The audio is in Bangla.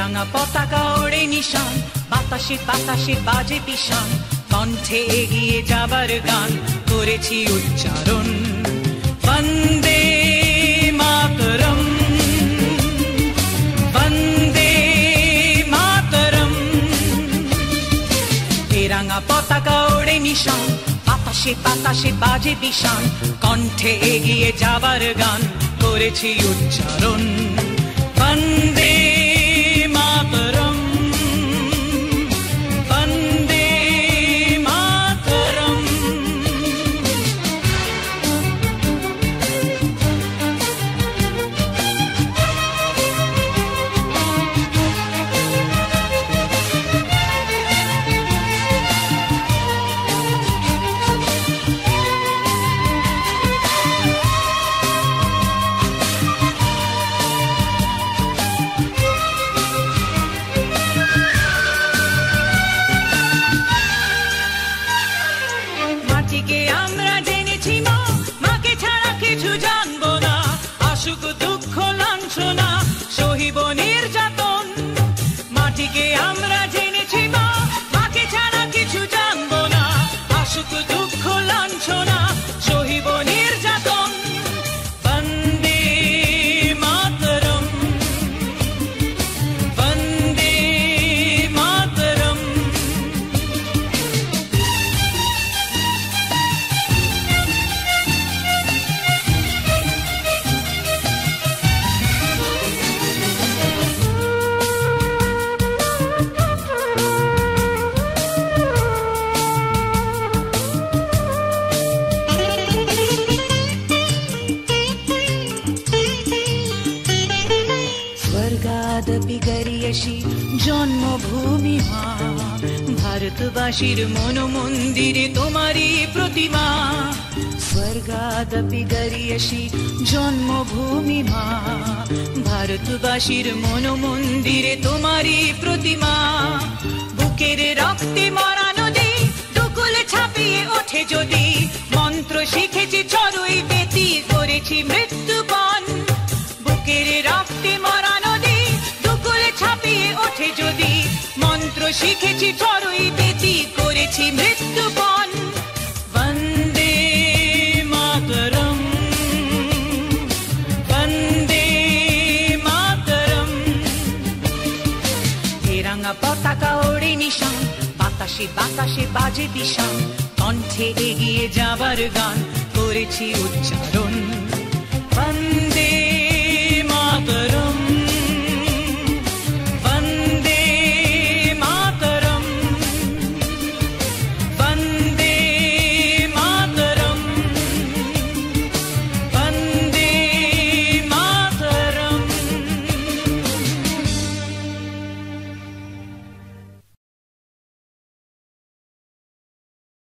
তেরাঙা পতাকা ওড়ে নিশান, বাতাসে বাতাসে বাজে পিশান, কণ্ঠে এগিয়ে যাবার গান করেছি উচ্চারণ। বন্দে মাতরম, বন্দে মাতরম। তেরাঙা পতাকা ওড়ে নিশান, বাতাসে বাতাসে বাজে পিশান, কণ্ঠে এগিয়ে যাবার গান করেছি উচ্চারণ। বন্দে মাতরম, বন্দে মাতরম। মাটিকে আমরা জেনেছি মা, মাকে ছাড়া কিছু জানবো না। আসুক দুঃখ লাঞ্ছনা, সহিব নির্যাতন। মাটিকে আমরা জেনেছি মা, মাকে ছাড়া কিছু জানবো না। আসুক দুঃখ লাঞ্ছনা, সহিব নির্যাতন। বন্দে মাতরম, বন্দে মাতরম। স্বর্গাদপি গরিয়সী জন্মভূমি মা, ভারতবাসীর মনোমন্দিরে তোমারই প্রতিমা। স্বর্গাদপি গরিয়সী জন্মভূমি মা, ভারতবাসীর মনোমন্দিরে তোমারই প্রতিমা। বুকের রক্তে মরা নদী দুকুলে ছাপিয়ে ওঠে যদি, মন্ত্র শিখেছি চড়ুই বেতি করেছি মৃত্যুপণ। বুকের রক্তে মরা নদী দুকুলে ছাপিয়ে ওঠে যদি, মন্ত্র শিখেছি চড়ুই বেতি করেছি মৃত্যুপণ। বন্দে মাতরম, বন্দে মাতরম। তেরাঙা পতাকা ওড়ে নিশান, বাতাসে বাতাসে বাজে পিশান, কণ্ঠে এগিয়ে যাবার গান করেছি উচ্চারণ। বন্দে